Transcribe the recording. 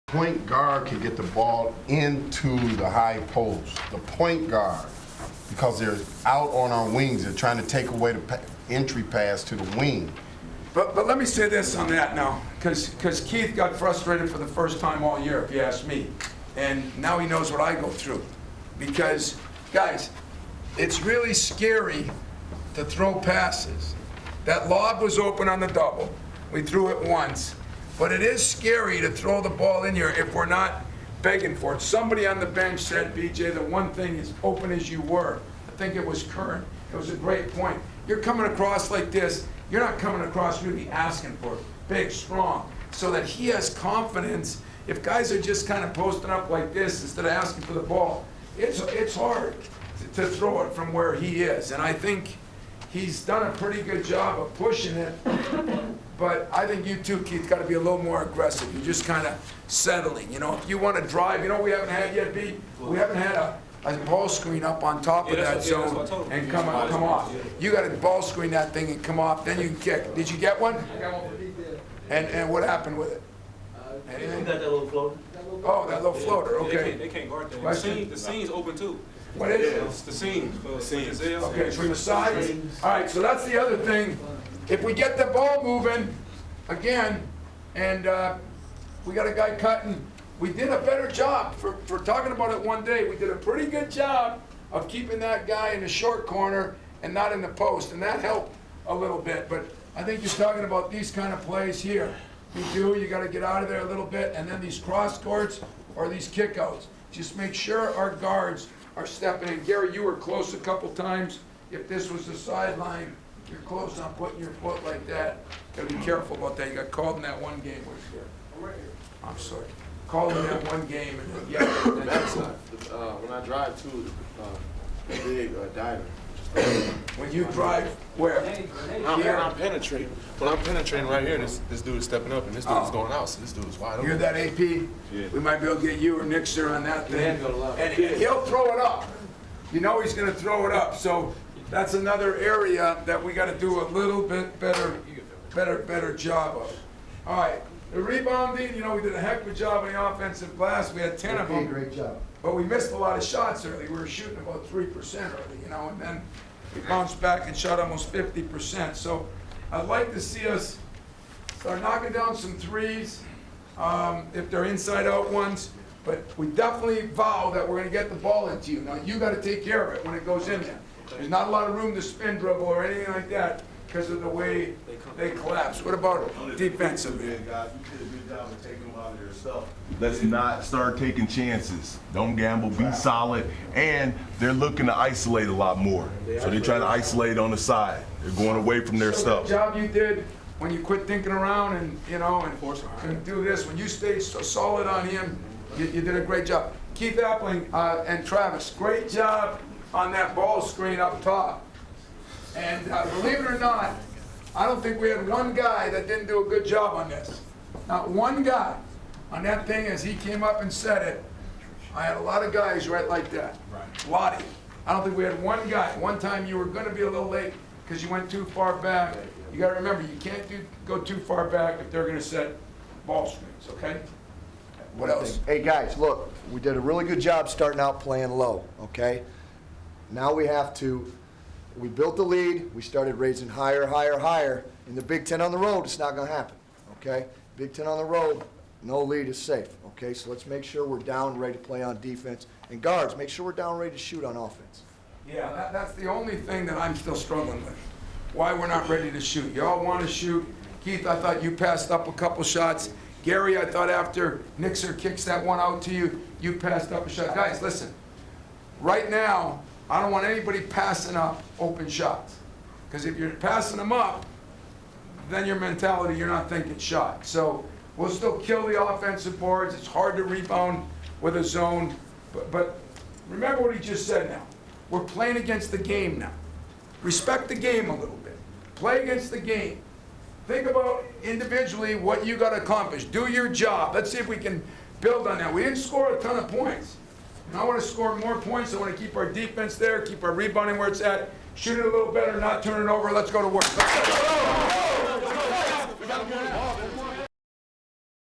Point guard can get the ball into the high post. The point guard, because they're out on our wings, they're trying to take away the entry pass to the wing. But let me say this on that now, because Keith got frustrated for the first time all year, if you ask me. And now he knows what I go through. Because, guys, it's really scary to throw passes. That lob was open on the double. We threw it once. But it is scary to throw the ball in here if we're not begging for it. Somebody on the bench said, BJ, the one thing is open as you were. I think it was Curran. It was a great point. You're coming across like this. You're not coming across really asking for it. Big, strong. So that he has confidence. If guys are just kind of posting up like this instead of asking for the ball, it's hard to throw it from where he is. And I think he's done a pretty good job of pushing it. But I think you too, Keith, got to be a little more aggressive. You're just kind of settling. You know, if you want to drive, you know we haven't had yet, B? We haven't had a ball screen up on top of that zone and come off. You got to ball screen that thing and come off, then you can kick. Did you get one? I got one for Keith. And what happened with it? You got that little floater? Oh, that little floater, okay. They can't guard that. Question? The seam's open too. What is it? It's the seam. Okay, from the sides? All right, so that's the other thing. If we get the ball moving, again, and we got a guy cutting, we did a better job. For talking about it one day, we did a pretty good job of keeping that guy in the short corner and not in the post, and that helped a little bit. But I think you're talking about these kind of plays here. You got to get out of there a little bit, and then these cross courts or these kickouts. Just make sure our guards are stepping in. Gary, you were close a couple times. If this was the sideline, you're close on putting your foot like that. Gotta be careful about that. You got called in that one game. I'm sorry. Called in that one game, and yeah. When I drive to the big diver. When you drive, where? I'm penetrating. When I'm penetrating right here, this dude is stepping up, and this dude is going out, so this dude is wide open. You're that AP? Yeah. We might be able to get you or Nixer on that thing. And he'll throw it up. You know he's going to throw it up. So that's another area that we got to do a little bit better job of. All right. The rebounding, you know, we did a heck of a job on the offensive glass. We had 10 of them. Great job. But we missed a lot of shots early. We were shooting about 3% early, you know, and then we bounced back and shot almost 50%. So I'd like to see us start knocking down some threes if they're inside-out ones. But we definitely vow that we're going to get the ball into you. Now, you got to take care of it when it goes in there. There's not a lot of room to spin dribble or anything like that because of the way they collapse. What about defensively? You did a good job of taking them out of their stuff. Let's not start taking chances. Don't gamble, be solid. And they're looking to isolate a lot more. So they're trying to isolate on the side. They're going away from their stuff. The job you did when you quit thinking around and, you know, and do this, when you stayed so solid on him, you did a great job. Keith Appling and Travis, great job on that ball screen up top. And believe it or not, I don't think we had one guy that didn't do a good job on this. Not one guy on that thing as he came up and said it. I had a lot of guys right like that. Right. Lottie. I don't think we had one guy. One time you were going to be a little late because you went too far back. You got to remember, you can't go too far back if they're going to set ball screens, okay? What else? Hey guys, look, we did a really good job starting out playing low, okay? Now we built the lead, we started raising higher, higher, higher. In the Big Ten on the road, it's not going to happen, okay? Big Ten on the road, no lead is safe, okay? So let's make sure we're down ready to play on defense. And guards, make sure we're down ready to shoot on offense. Yeah, that's the only thing that I'm still struggling with. Why we're not ready to shoot. You all want to shoot. Keith, I thought you passed up a couple shots. Gary, I thought after Nixer kicks that one out to you, you passed up a shot. Guys, listen. Right now, I don't want anybody passing up open shots. Because if you're passing them up, then your mentality, you're not thinking shot. So we'll still kill the offensive boards. It's hard to rebound with a zone. But remember what he just said now. We're playing against the game now. Respect the game a little bit. Play against the game. Think about individually what you got to accomplish. Do your job. Let's see if we can build on that. We didn't score a ton of points. And I want to score more points. I want to keep our defense there, keep our rebounding where it's at, shoot it a little better, not turn it over. Let's go to work. Let's go.